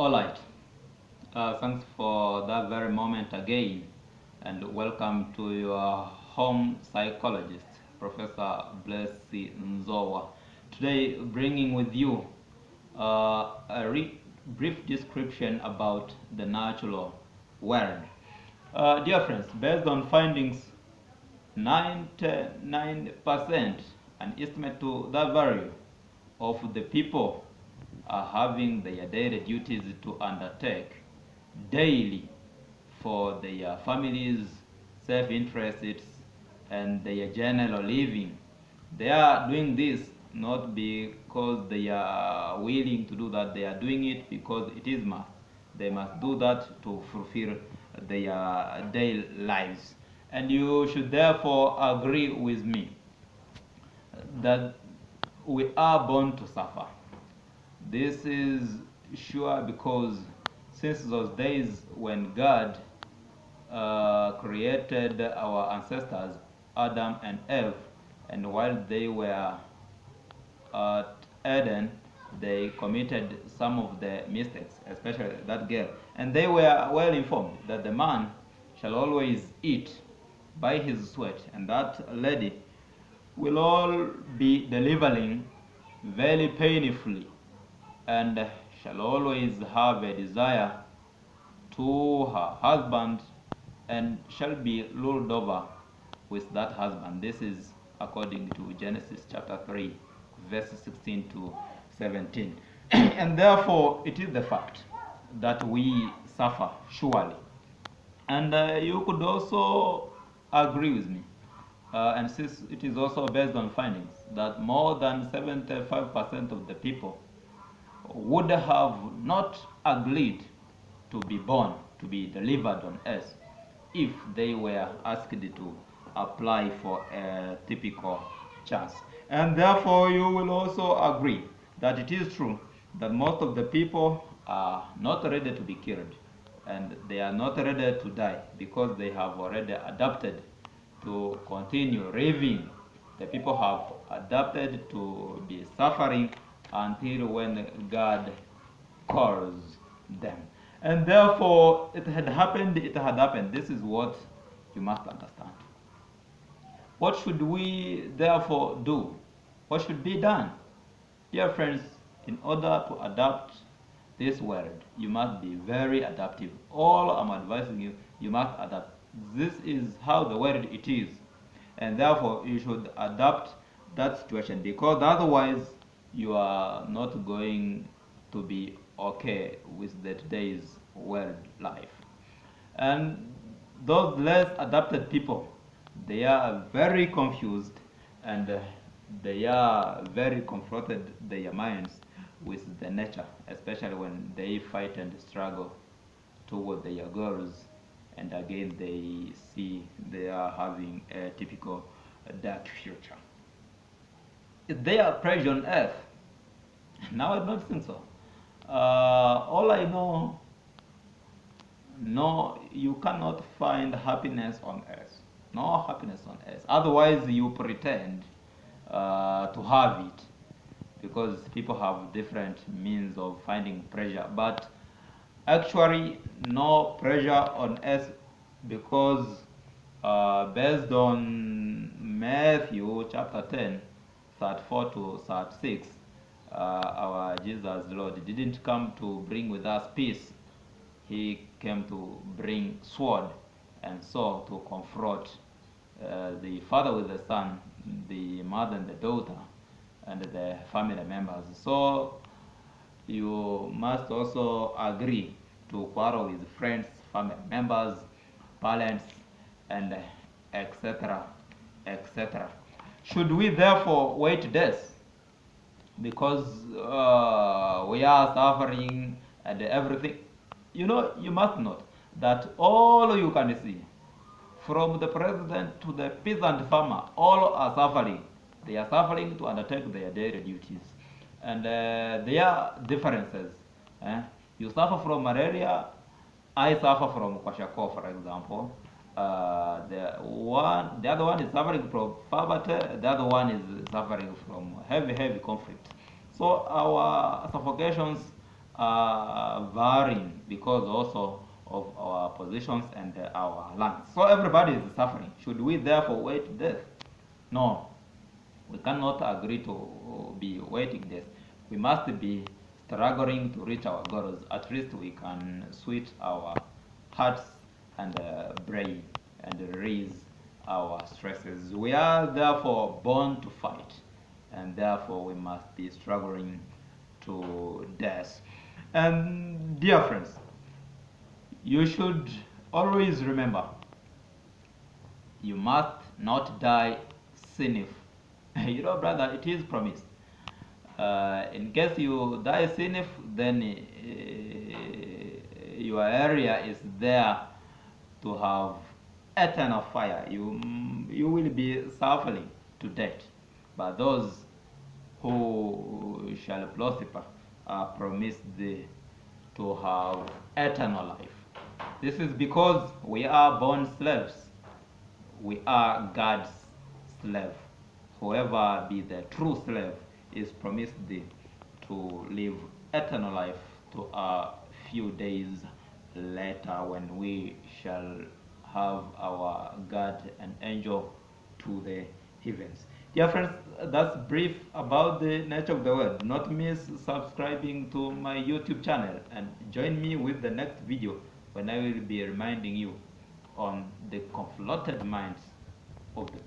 All right. Thanks for that very moment again, and welcome to your home psychologist, Professor Blessy NZOWA. Today, bringing with you a brief description about the natural world. Dear friends, based on findings 99%, an estimate to that value of the people are having their daily duties to undertake daily for their families, self-interests, and their general living. They are doing this not because they are willing to do that, they are doing it because it is must. They must do that to fulfill their daily lives. And you should therefore agree with me that we are born to suffer. This is sure because since those days when God created our ancestors, Adam and Eve, and while they were at Eden, they committed some of the mistakes, especially that girl. And they were well informed that the man shall always eat by his sweat, and that lady will all be delivering very painfully, and shall always have a desire to her husband, and shall be ruled over with that husband. This is according to Genesis chapter 3, verses 16 to 17. And therefore, it is the fact that we suffer, surely. And you could also agree with me, and since it is also based on findings, that more than 75% of the people would have not agreed to be born, to be delivered on earth, if they were asked to apply for a typical chance. And therefore, you will also agree that it is true that most of the people are not ready to be killed, and they are not ready to die because they have already adapted to continue living. The people have adapted to be suffering until when God calls them. And therefore, it had happened. This is what you must understand. What should we therefore do? What should be done? Dear friends, in order to adapt this world, you must be very adaptive. All I'm advising you, you must adapt. This is how the world it is. And therefore, you should adapt that situation, because otherwise you are not going to be okay with the today's world life. And those less adapted people, they are very confused, and they are very confronted their minds with the nature, especially when they fight and struggle toward their goals, and again they see they are having a typical dark future. Is there pressure on earth? Now I don't think so. All I know, no, you cannot find happiness on earth. No happiness on earth. Otherwise, you pretend to have it, because people have different means of finding pleasure. But actually, no pressure on earth, because based on Matthew chapter 10, 34 to 36, our Jesus Lord didn't come to bring with us peace. He came to bring sword and sword to confront the father with the son, the mother and the daughter, and the family members. So you must also agree to quarrel with friends, family members, parents, and etc., etc. Should we therefore wait death because we are suffering and everything? You know, you must note that all you can see, from the president to the peasant farmer, all are suffering. They are suffering to undertake their daily duties. And there are differences. You suffer from malaria, I suffer from kwashiorkor, for example. The other one is suffering from poverty, the other one is suffering from heavy conflict. So our suffocations varying because also of our positions and our lands. So everybody is suffering. Should we therefore wait death? No, we cannot agree to be waiting death. We must be struggling to reach our goals. At least we can switch our hearts and brain and release our stresses. We are therefore born to fight, and therefore we must be struggling to death. And dear friends, you should always remember, you must not die sinning. You know, brother, it is promised. In case you die sinning, then your area is there to have eternal fire. You will be suffering to death. But those who shall prosper are promised to have eternal life. This is because we are born slaves. We are God's slave. Whoever be the true slave is promised to live eternal life to a few days later when we shall have our God and angel to the heavens. Dear friends, that's brief about the nature of the word. Do not miss subscribing to my YouTube channel and join me with the next video when I will be reminding you on the conflicted minds of the